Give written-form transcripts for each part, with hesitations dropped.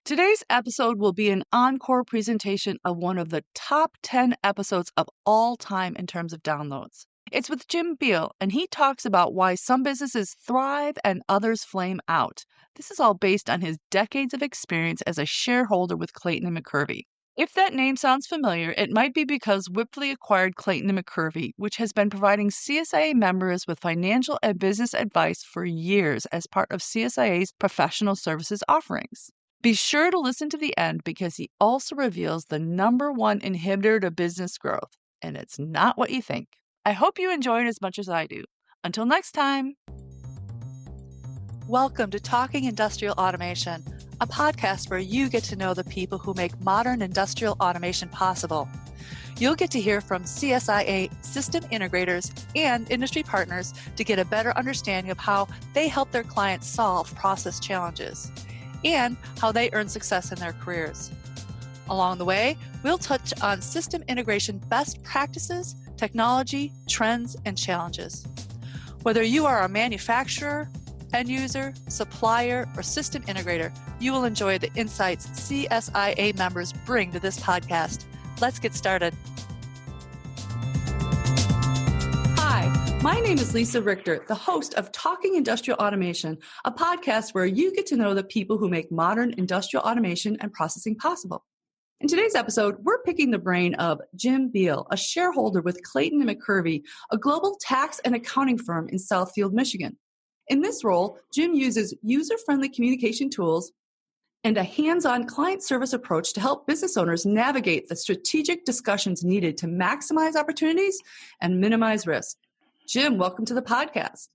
Today's episode will be an encore presentation of one of the top 10 episodes of all time in terms of downloads. It's with Jim Biehl, and he talks about why some businesses thrive and others flame out. This is all based on his decades of experience as a shareholder with Clayton and McKervey. If that name sounds familiar, it might be because Wipfli acquired Clayton and McKervey, which has been providing CSIA members with financial and business advice for years as part of CSIA's professional services offerings. Be sure to listen to the end because he also reveals the number one inhibitor to business growth, and it's not what you think. I hope you enjoy it as much as I do. Until next time. Welcome to Talking Industrial Automation, a podcast where you get to know the people who make modern industrial automation possible. You'll get to hear from CSIA system integrators and industry partners to get a better understanding of how they help their clients solve process challenges and how they earn success in their careers. Along the way, we'll touch on system integration best practices, technology, trends, and challenges. Whether you are a manufacturer, end user, supplier, or system integrator, you will enjoy the insights CSIA members bring to this podcast. Let's get started. Hi, my name is Lisa Richter, the host of Talking Industrial Automation, a podcast where you get to know the people who make modern industrial automation and processing possible. In today's episode, we're picking the brain of Jim Biehl, a shareholder with Clayton and McKervey, a global tax and accounting firm in Southfield, Michigan. In this role, Jim uses user-friendly communication tools and a hands-on client service approach to help business owners navigate the strategic discussions needed to maximize opportunities and minimize risk. Jim, welcome to the podcast.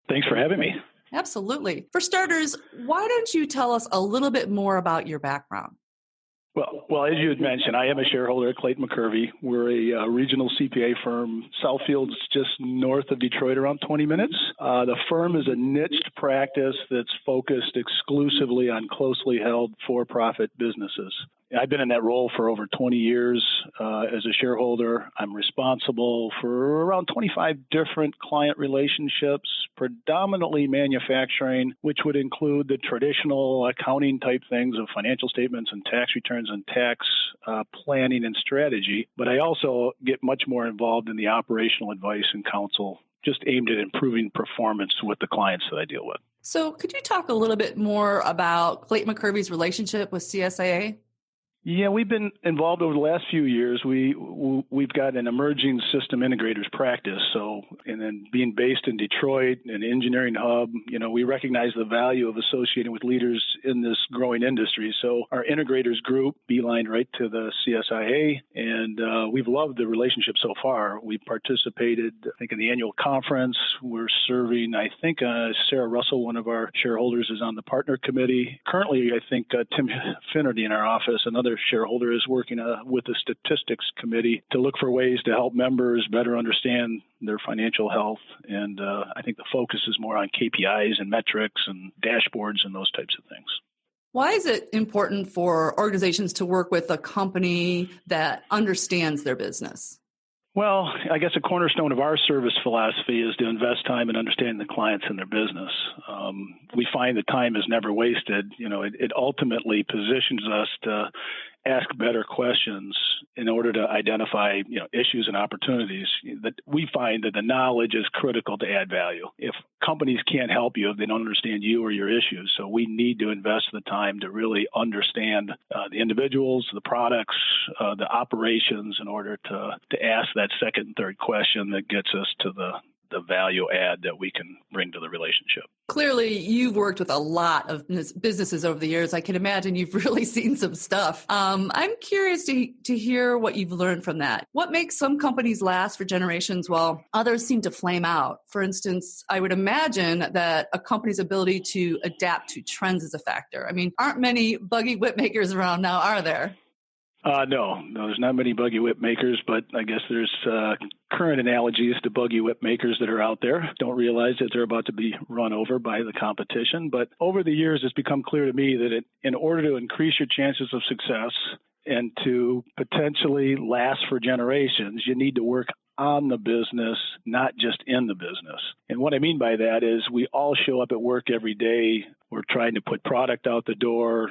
Thanks for having me. Absolutely. For starters, why don't you tell us a little bit more about your background? Well, as you had mentioned, I am a shareholder at Clayton McKervey. We're a regional CPA firm. Southfield's just north of Detroit, around 20 minutes. The firm is a niched practice that's focused exclusively on closely held for-profit businesses. I've been in that role for over 20 years as a shareholder. I'm responsible for around 25 different client relationships, predominantly manufacturing, which would include the traditional accounting type things of financial statements and tax returns and tax planning and strategy. But I also get much more involved in the operational advice and counsel, just aimed at improving performance with the clients that I deal with. So could you talk a little bit more about Clayton McKervey's relationship with CSIA? Yeah, we've been involved over the last few years. We've got an emerging system integrators practice. So, and then being based in Detroit, an engineering hub, we recognize the value of associating with leaders in this growing industry. So our integrators group beelined right to the CSIA, and we've loved the relationship so far. We've participated, I think, in the annual conference. We're serving, I think, Sarah Russell, one of our shareholders, is on the partner committee. Currently, I think Tim Finnerty in our office, another shareholder, is working with the statistics committee to look for ways to help members better understand their financial health. And I think the focus is more on KPIs and metrics and dashboards and those types of things. Why is it important for organizations to work with a company that understands their business? Well, I guess a cornerstone of our service philosophy is to invest time in understanding the clients and their business. We find that time is never wasted. It ultimately positions us to ask better questions in order to identify, issues and opportunities. That we find that the knowledge is critical to add value. If companies can't help you, they don't understand you or your issues. So we need to invest the time to really understand the individuals, the products, the operations in order to ask that second and third question that gets us to the value add that we can bring to the relationship. Clearly, you've worked with a lot of businesses over the years. I can imagine you've really seen some stuff. I'm curious to hear what you've learned from that. What makes some companies last for generations while others seem to flame out? For instance, I would imagine that a company's ability to adapt to trends is a factor. I mean, aren't many buggy whip makers around now, are there? No, there's not many buggy whip makers, but I guess there's current analogies to buggy whip makers that are out there. Don't realize that they're about to be run over by the competition. But over the years, it's become clear to me that in order to increase your chances of success and to potentially last for generations, you need to work on the business, not just in the business. And what I mean by that is we all show up at work every day we're trying to put product out the door,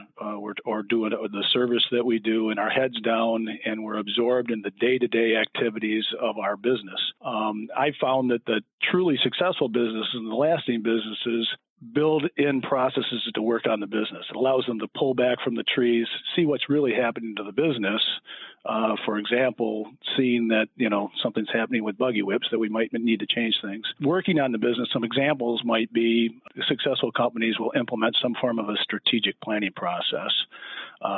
or doing the service that we do, and our heads down, and we're absorbed in the day-to-day activities of our business. I found that the truly successful businesses and the lasting businesses build in processes to work on the business. It allows them to pull back from the trees, see what's really happening to the business. For example, seeing that, something's happening with buggy whips, that we might need to change things. Working on the business, some examples might be successful companies will implement some form of a strategic planning process.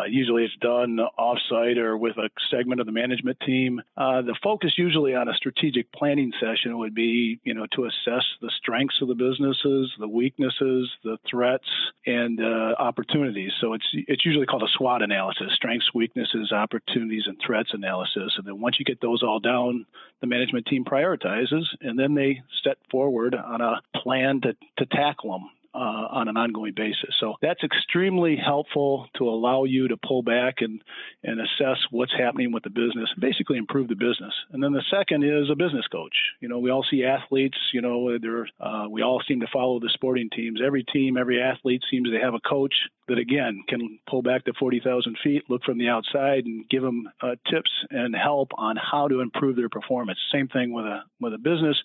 Usually it's done offsite or with a segment of the management team. The focus usually on a strategic planning session would be, to assess the strengths of the businesses, the weaknesses, the threats, and opportunities. So it's usually called a SWOT analysis: strengths, weaknesses, opportunities, and threats analysis. And then once you get those all down, the management team prioritizes, and then they set forward on a plan to tackle them on an ongoing basis. So that's extremely helpful to allow you to pull back and assess what's happening with the business, basically improve the business. And then the second is a business coach. We all see athletes, we all seem to follow the sporting teams. Every team, every athlete seems to have a coach that, again, can pull back to 40,000 feet, look from the outside, and give them tips and help on how to improve their performance. Same thing with a business.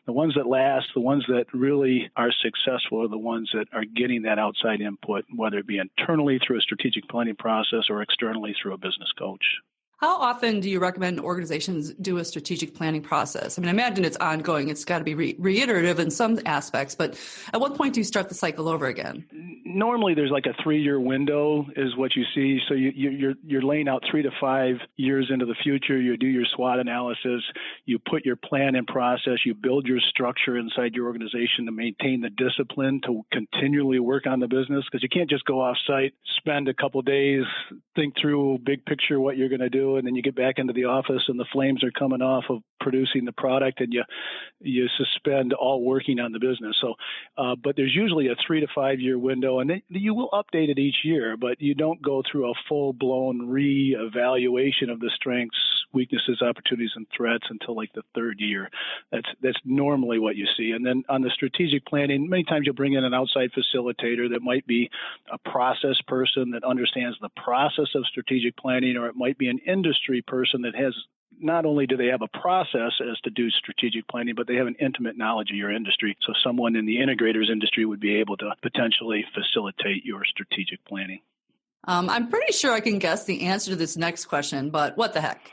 The ones that last, the ones that really are successful, are the ones that are getting that outside input, whether it be internally through a strategic planning process or externally through a business coach. How often do you recommend organizations do a strategic planning process? I imagine it's ongoing. It's got to be reiterative in some aspects, but at what point do you start the cycle over again? Normally, there's like a 3-year window is what you see. So you're laying out 3 to 5 years into the future. You do your SWOT analysis. You put your plan in process. You build your structure inside your organization to maintain the discipline to continually work on the business, because you can't just go off site, spend a couple of days, think through big picture what you're going to do, and then you get back into the office and the flames are coming off of producing the product, and you suspend all working on the business. So, but there's usually a 3 to 5 year window, and you will update it each year, but you don't go through a full-blown re-evaluation of the strengths, weaknesses, opportunities, and threats until like the 3rd year. That's normally what you see. And then on the strategic planning, many times you'll bring in an outside facilitator that might be a process person that understands the process of strategic planning, or it might be an industry person that has, not only do they have a process as to do strategic planning, but they have an intimate knowledge of your industry. So someone in the integrators industry would be able to potentially facilitate your strategic planning. I'm pretty sure I can guess the answer to this next question, but what the heck?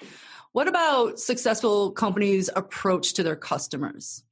What about successful companies' approach to their customers?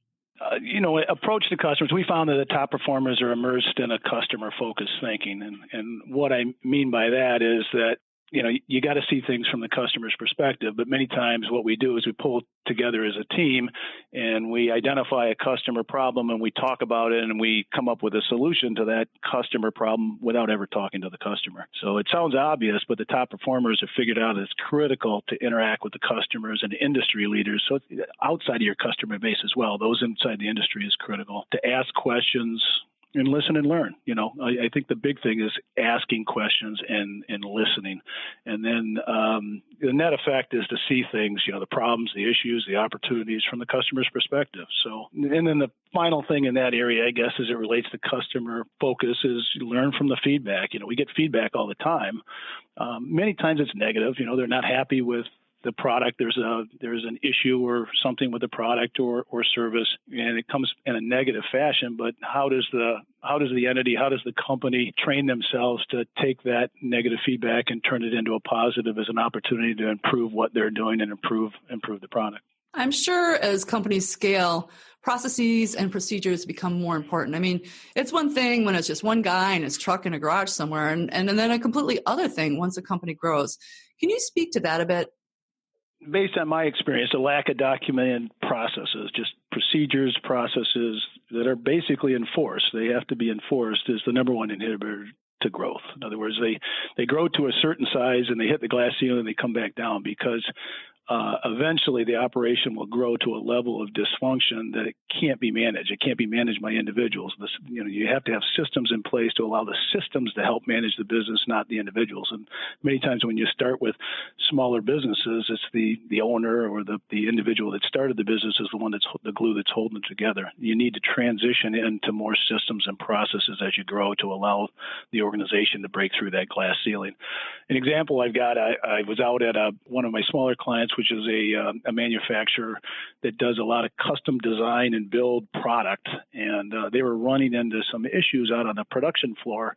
Approach to customers, we found that the top performers are immersed in a customer-focused thinking. And what I mean by that is that, you got to see things from the customer's perspective. But many times what we do is we pull together as a team and we identify a customer problem and we talk about it and we come up with a solution to that customer problem without ever talking to the customer. So it sounds obvious, but the top performers have figured out it's critical to interact with the customers and industry leaders. So outside of your customer base as well, those inside the industry is critical to ask questions and listen and learn. I think the big thing is asking questions and listening. And then the net effect is to see things, the problems, the issues, the opportunities from the customer's perspective. So, and then the final thing in that area, I guess, as it relates to customer focus, is you learn from the feedback. We get feedback all the time. Many times it's negative. They're not happy with the product. There's an issue or something with the product or service, and it comes in a negative fashion. But how does the entity, how does the company train themselves to take that negative feedback and turn it into a positive as an opportunity to improve what they're doing and improve the product? I'm sure as companies scale, processes and procedures become more important. It's one thing when it's just one guy in his truck in a garage somewhere, and then a completely other thing once a company grows. Can you speak to that a bit? Based on my experience, a lack of documented processes, just procedures, processes that are basically enforced, they have to be enforced, is the number one inhibitor to growth. In other words, they grow to a certain size and they hit the glass ceiling and they come back down because eventually the operation will grow to a level of dysfunction that it can't be managed. It can't be managed by individuals. You have to have systems in place to allow the systems to help manage the business, not the individuals. And many times when you start with smaller businesses, it's the owner or the individual that started the business is the one that's the glue that's holding it together. You need to transition into more systems and processes as you grow to allow the organization to break through that glass ceiling. An example I've got, I was out at one of my smaller clients, which is a manufacturer that does a lot of custom design and build product. And they were running into some issues out on the production floor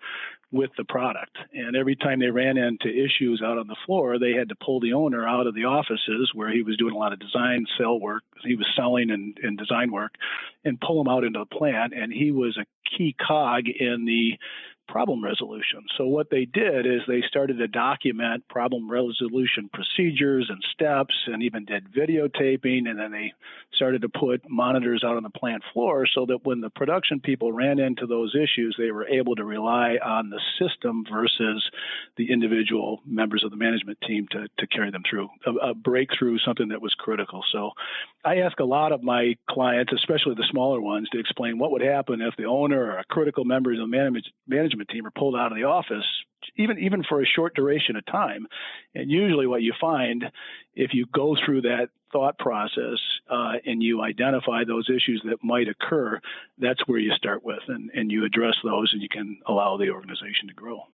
with the product. And every time they ran into issues out on the floor, they had to pull the owner out of the offices where he was doing a lot of design, sell work. He was selling and design work, and pull him out into the plant. And he was a key cog in the problem resolution. So what they did is they started to document problem resolution procedures and steps, and even did videotaping, and then they started to put monitors out on the plant floor so that when the production people ran into those issues, they were able to rely on the system versus the individual members of the management team to carry them through a breakthrough, something that was critical. So I ask a lot of my clients, especially the smaller ones, to explain what would happen if the owner or a critical member of the management team are pulled out of the office, even for a short duration of time. And usually what you find, if you go through that thought process and you identify those issues that might occur, that's where you start with, and you address those, and you can allow the organization to grow.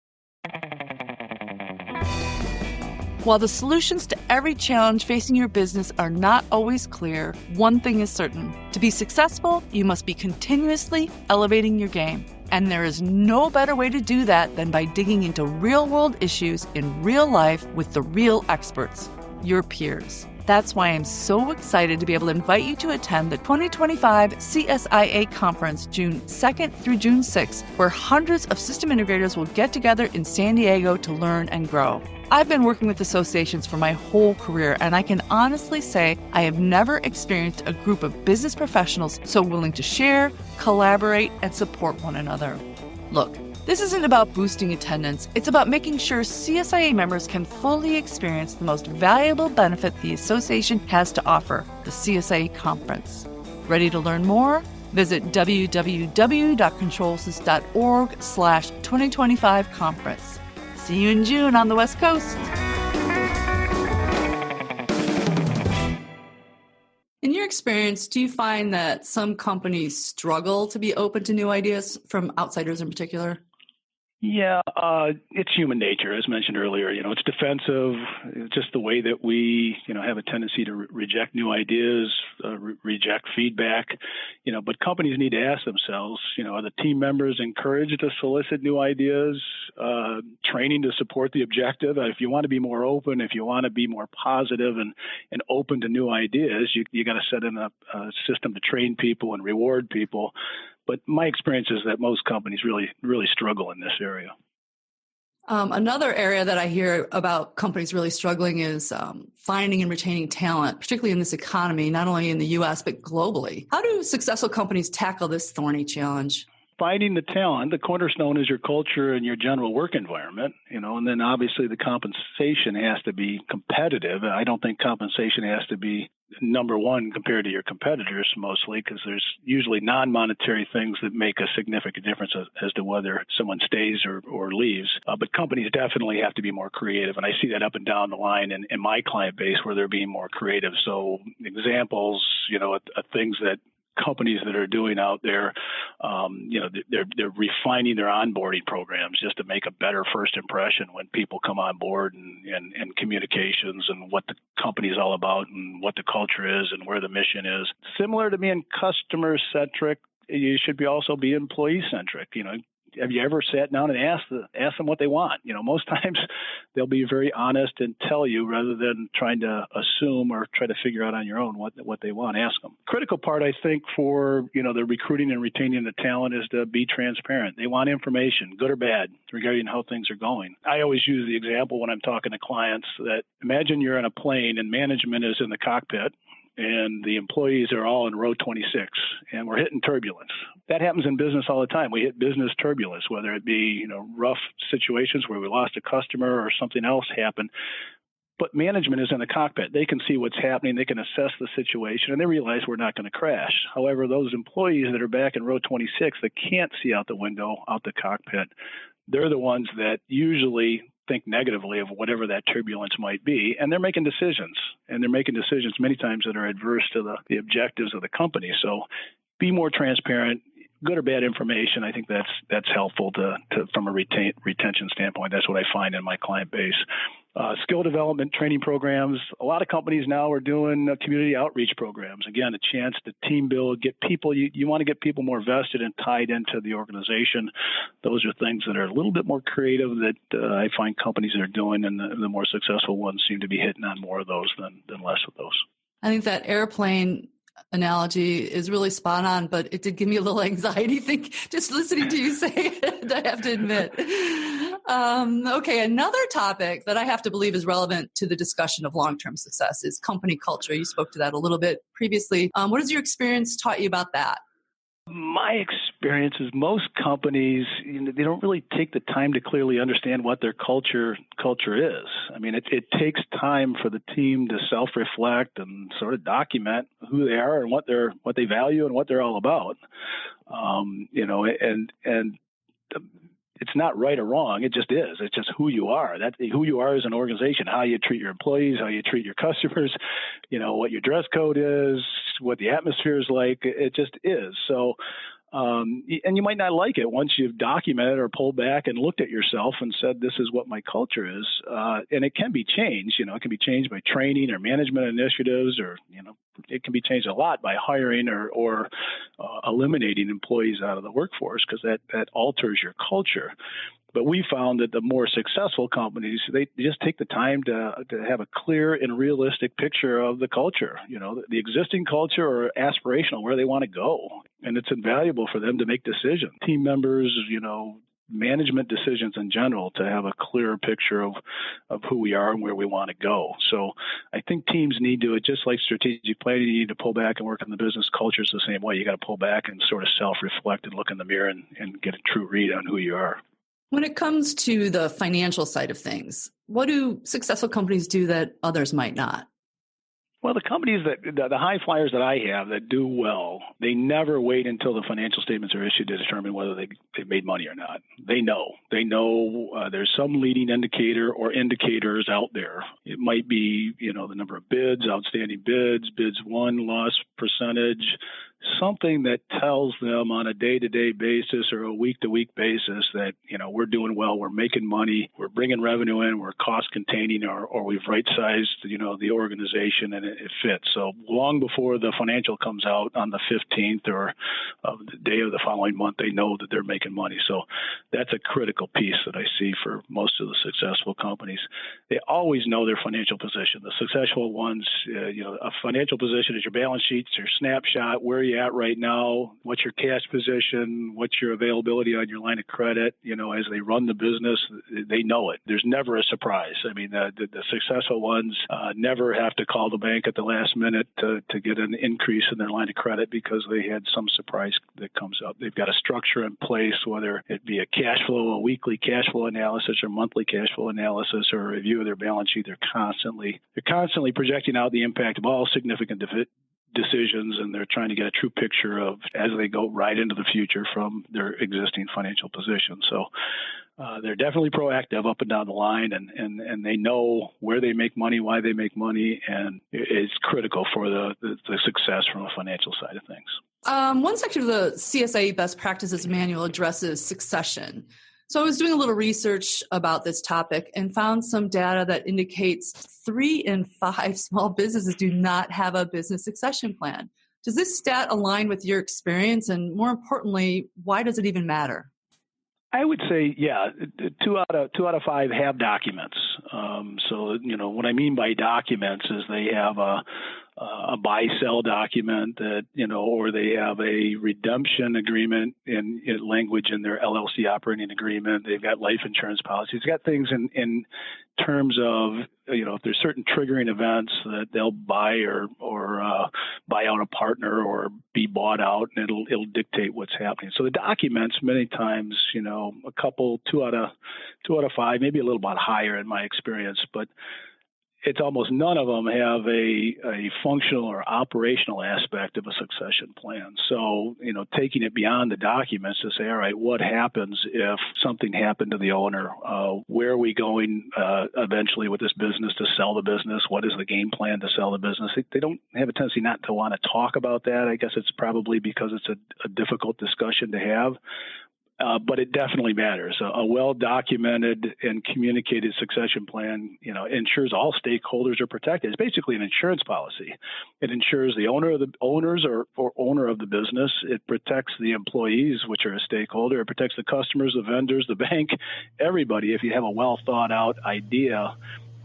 While the solutions to every challenge facing your business are not always clear, one thing is certain. To be successful, you must be continuously elevating your game. And there is no better way to do that than by digging into real-world issues in real life with the real experts, your peers. That's why I'm so excited to be able to invite you to attend the 2025 CSIA conference June 2nd through June 6th, where hundreds of system integrators will get together in San Diego to learn and grow. I've been working with associations for my whole career, and I can honestly say I have never experienced a group of business professionals so willing to share, collaborate, and support one another. Look, this isn't about boosting attendance. It's about making sure CSIA members can fully experience the most valuable benefit the association has to offer, the CSIA conference. Ready to learn more? Visit www.controlsys.org/2025 See you in June on the West Coast. In your experience, do you find that some companies struggle to be open to new ideas from outsiders in particular? Yeah, it's human nature, as mentioned earlier. It's defensive. It's just the way that we, have a tendency to reject new ideas, reject feedback. But companies need to ask themselves, are the team members encouraged to solicit new ideas? Training to support the objective. If you want to be more open, if you want to be more positive and open to new ideas, you got to set in a system to train people and reward people. But my experience is that most companies really struggle in this area. Another area that I hear about companies really struggling is finding and retaining talent, particularly in this economy, not only in the U.S., but globally. How do successful companies tackle this thorny challenge? Finding the talent, the cornerstone is your culture and your general work environment, and then obviously the compensation has to be competitive. I don't think compensation has to be number one compared to your competitors mostly, because there's usually non-monetary things that make a significant difference as to whether someone stays or leaves. But companies definitely have to be more creative, and I see that up and down the line in my client base where they're being more creative. So examples, of things that companies that are doing out there, they're refining their onboarding programs just to make a better first impression when people come on board, and communications and what the company is all about and what the culture is and where the mission is. Similar to being customer centric, you should also be employee centric. Have you ever sat down and asked them what they want? Most times they'll be very honest and tell you rather than trying to assume or try to figure out on your own what they want. Ask them. Critical part, I think, for the recruiting and retaining the talent is to be transparent. They want information, good or bad, regarding how things are going. I always use the example when I'm talking to clients that imagine you're in a plane and management is in the cockpit, and the employees are all in row 26, and we're hitting turbulence. That happens in business all the time. We hit business turbulence, whether it be rough situations where we lost a customer or something else happened. But management is in the cockpit. They can see what's happening. They can assess the situation, and they realize we're not going to crash. However, those employees that are back in row 26 that can't see out the window, out the cockpit, they're the ones that usually think negatively of whatever that turbulence might be, and they're making decisions. And they're making decisions many times that are adverse to the objectives of the company. So be more transparent. Good or bad information, I think that's helpful to from a retention standpoint. That's what I find in my client base. Skill development training programs. A lot of companies now are doing community outreach programs. Again, a chance to team build, get people. You want to get people more vested and tied into the organization. Those are things that are a little bit more creative that I find companies are doing, and the more successful ones seem to be hitting on more of those than less of those. I think that airplane analogy is really spot on, but it did give me a little anxiety just listening to you say it, I have to admit. Okay, another topic that I have to believe is relevant to the discussion of long-term success is company culture. You spoke to that a little bit previously. What has your experience taught you about that? My experience is most companies, they don't really take the time to clearly understand what their culture is. I mean, it takes time for the team to self-reflect and sort of document who they are and what they value and what they're all about. It's not right or wrong. It just is. It's just who you are. That's who you are as an organization, how you treat your employees, how you treat your customers, what your dress code is, what the atmosphere is like. It just is. So, and you might not like it once you've documented or pulled back and looked at yourself and said, this is what my culture is. And it can be changed. It can be changed by training or management initiatives, or, it can be changed a lot by hiring or eliminating employees out of the workforce, because that alters your culture. But we found that the more successful companies, they just take the time to have a clear and realistic picture of the culture, the existing culture or aspirational, where they want to go. And it's invaluable for them to make decisions. Team members, management decisions in general, to have a clearer picture of who we are and where we want to go. So I think teams need to, just like strategic planning, you need to pull back and work on the business. Culture is the same way. You got to pull back and sort of self-reflect and look in the mirror and get a true read on who you are. When it comes to the financial side of things, what do successful companies do that others might not? Well, the companies the high flyers that I have that do well, they never wait until the financial statements are issued to determine whether they've made money or not. They know. There's some leading indicator or indicators out there. It might be, the number of bids, outstanding bids won, loss percentage, something that tells them on a day-to-day basis or a week-to-week basis that, we're doing well, we're making money, we're bringing revenue in, we're cost containing, or we've right-sized, the organization, and it fits. So long before the financial comes out on the 15th or of the day of the following month, they know that they're making money. So that's a critical piece that I see for most of the successful companies. They always know their financial position. The successful ones, a financial position is your balance sheet, it's your snapshot, where you at right now, what's your cash position, what's your availability on your line of credit. As they run the business, they know it. There's never a surprise. I mean, the successful ones never have to call the bank at the last minute to get an increase in their line of credit because they had some surprise that comes up. They've got a structure in place, whether it be a cash flow, a weekly cash flow analysis, or monthly cash flow analysis, or a review of their balance sheet. They're constantly projecting out the impact of all significant decisions, and they're trying to get a true picture of as they go right into the future from their existing financial position. So they're definitely proactive up and down the line, and they know where they make money, why they make money, and it's critical for the success from a financial side of things. One section of the CSIA Best Practices Manual addresses succession. So I was doing a little research about this topic and found some data that indicates 3 in 5 small businesses do not have a business succession plan. Does this stat align with your experience? And more importantly, why does it even matter? I would say, yeah, 2 out of 5 have documents. So, what I mean by documents is they have a buy-sell document that, or they have a redemption agreement in language in their LLC operating agreement. They've got life insurance policies. They've got things in terms of, if there's certain triggering events that they'll buy or buy out a partner or be bought out, and it'll dictate what's happening. So the documents many times, a couple, 2 out of 5, maybe a little bit higher in my experience, but it's almost none of them have a functional or operational aspect of a succession plan. So, taking it beyond the documents to say, all right, what happens if something happened to the owner? Where are we going eventually with this business to sell the business? What is the game plan to sell the business? They don't have a tendency not to want to talk about that. I guess it's probably because it's a difficult discussion to have. But it definitely matters. A well-documented and communicated succession plan, ensures all stakeholders are protected. It's basically an insurance policy. It ensures the owner of the owners or owner of the business. It protects the employees, which are a stakeholder. It protects the customers, the vendors, the bank, everybody. If you have a well-thought-out idea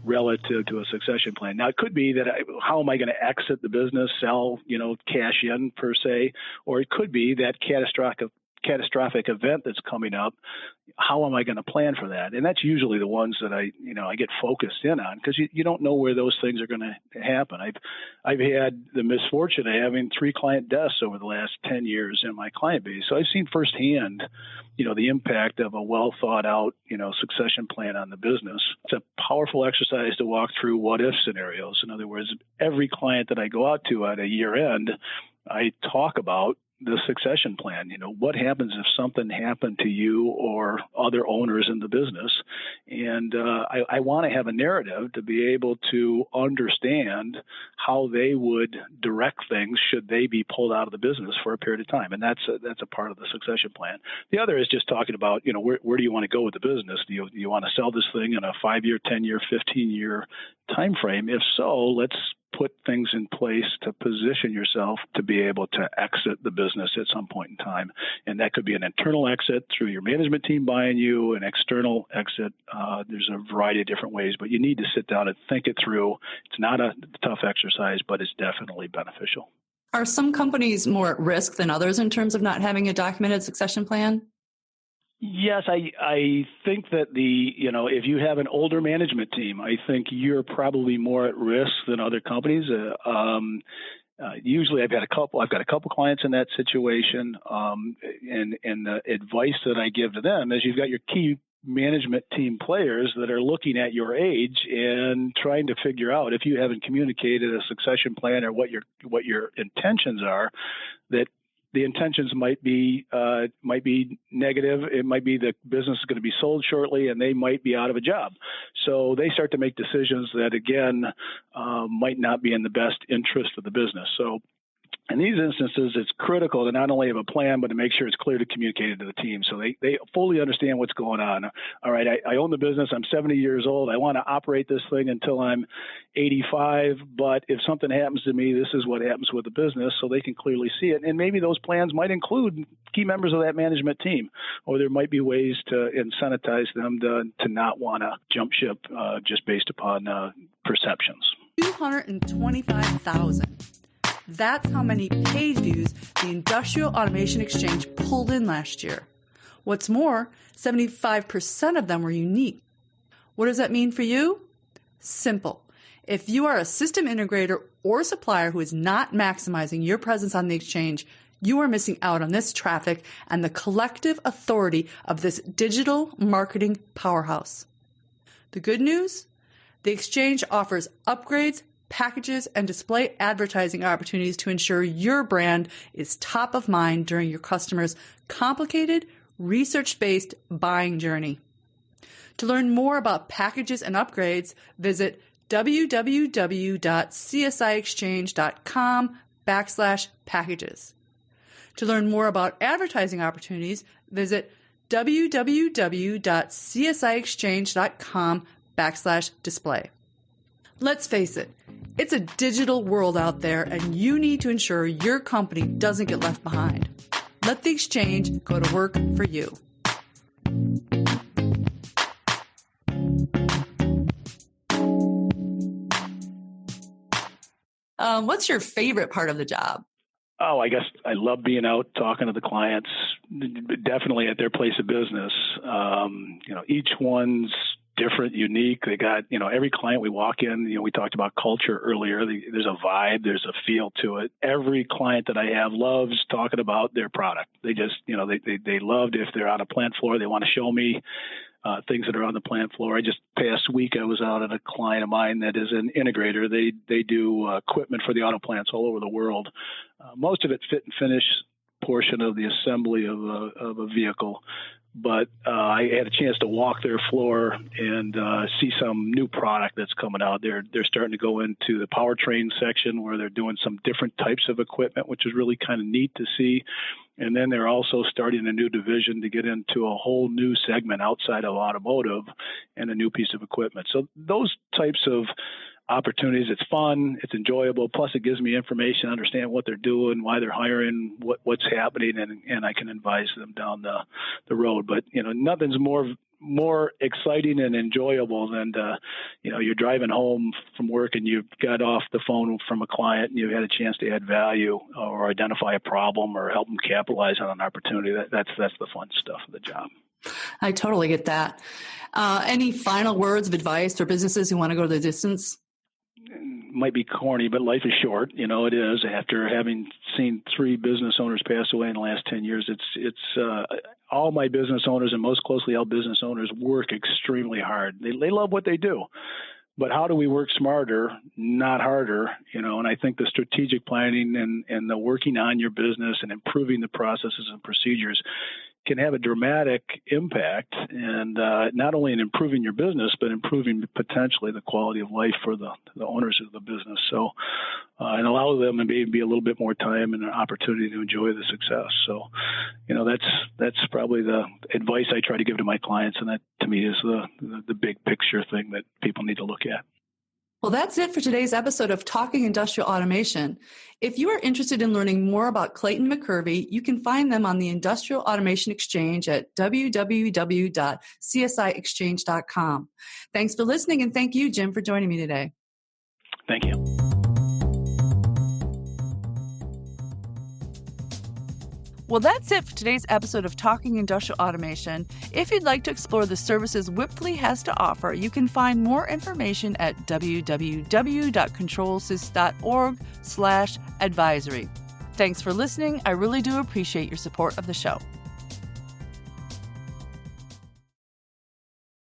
relative to a succession plan. Now, it could be that how am I going to exit the business, sell, cash in per se, or it could be that catastrophic event that's coming up. How am I going to plan for that? And that's usually the ones that I get focused in on, because you don't know where those things are going to happen. I've had the misfortune of having 3 client deaths over the last 10 years in my client base. So I've seen firsthand, the impact of a well thought out, succession plan on the business. It's a powerful exercise to walk through what if scenarios. In other words, every client that I go out to at a year end, I talk about the succession plan. What happens if something happened to you or other owners in the business? And I want to have a narrative to be able to understand how they would direct things should they be pulled out of the business for a period of time. And that's a part of the succession plan. The other is just talking about, where do you want to go with the business? Do you want to sell this thing in a 5-year, 10-year, 15-year time frame? If so, let's put things in place to position yourself to be able to exit the business at some point in time. And that could be an internal exit through your management team buying you, an external exit. There's a variety of different ways, but you need to sit down and think it through. It's not a tough exercise, but it's definitely beneficial. Are some companies more at risk than others in terms of not having a documented succession plan? Yes, I think that if you have an older management team, I think you're probably more at risk than other companies. Usually I've got a couple clients in that situation. And the advice that I give to them is you've got your key management team players that are looking at your age and trying to figure out, if you haven't communicated a succession plan or what your intentions are, that the intentions might be negative. It might be the business is going to be sold shortly, and they might be out of a job. So they start to make decisions that, again, might not be in the best interest of the business. So in these instances, it's critical to not only have a plan, but to make sure it's clear to communicate it to the team so they fully understand what's going on. All right, I own the business. I'm 70 years old. I want to operate this thing until I'm 85. But if something happens to me, this is what happens with the business, so they can clearly see it. And maybe those plans might include key members of that management team, or there might be ways to incentivize them to not want to jump ship just based upon perceptions. 225,000. That's how many page views the Industrial Automation Exchange pulled in last year. What's more, 75% of them were unique. What does that mean for you? Simple. If you are a system integrator or supplier who is not maximizing your presence on the exchange, you are missing out on this traffic and the collective authority of this digital marketing powerhouse. The good news? The exchange offers upgrades, packages, and display advertising opportunities to ensure your brand is top of mind during your customers' complicated, research-based buying journey. To learn more about packages and upgrades, visit www.csiexchange.com/packages. To learn more about advertising opportunities, visit www.csiexchange.com/display. Let's face it, it's a digital world out there, and you need to ensure your company doesn't get left behind. Let the exchange go to work for you. What's your favorite part of the job? Oh, I guess I love being out talking to the clients, definitely at their place of business. Each one's different, unique. They got, every client we walk in, we talked about culture earlier. There's a vibe, there's a feel to it. Every client that I have loves talking about their product. They just, they loved if they're on a plant floor, they want to show me things that are on the plant floor. Just past week, I was out at a client of mine that is an integrator. They do equipment for the auto plants all over the world. Most of it fit and finish portion of the assembly of a vehicle. But I had a chance to walk their floor and see some new product that's coming out. They're starting to go into the powertrain section where they're doing some different types of equipment, which is really kind of neat to see. And then they're also starting a new division to get into a whole new segment outside of automotive and a new piece of equipment. So those types of opportunities, it's fun, it's enjoyable, plus it gives me information, understand what they're doing, why they're hiring, what's happening, and I can advise them down the road. But nothing's more exciting and enjoyable than you're driving home from work and you've got off the phone from a client and you've had a chance to add value or identify a problem or help them capitalize on an opportunity. That's the fun stuff of the job. I totally get that. Any final words of advice for businesses who want to go the distance? Might be corny, but life is short. It is. After having seen 3 business owners pass away in the last 10 years, it's all my business owners and most closely held business owners work extremely hard. They love what they do. But how do we work smarter, not harder? And I think the strategic planning and the working on your business and improving the processes and procedures can have a dramatic impact, and not only in improving your business, but improving potentially the quality of life for the owners of the business. So, and allow them to be a little bit more time and an opportunity to enjoy the success. So, that's probably the advice I try to give to my clients, and that to me is the big picture thing that people need to look at. Well, that's it for today's episode of Talking Industrial Automation. If you are interested in learning more about Clayton McKervey, you can find them on the Industrial Automation Exchange at www.csiexchange.com. Thanks for listening, and thank you, Jim, for joining me today. Thank you. Well, that's it for today's episode of Talking Industrial Automation. If you'd like to explore the services Wipfli has to offer, you can find more information at www.controlsys.org/advisory. Thanks for listening. I really do appreciate your support of the show.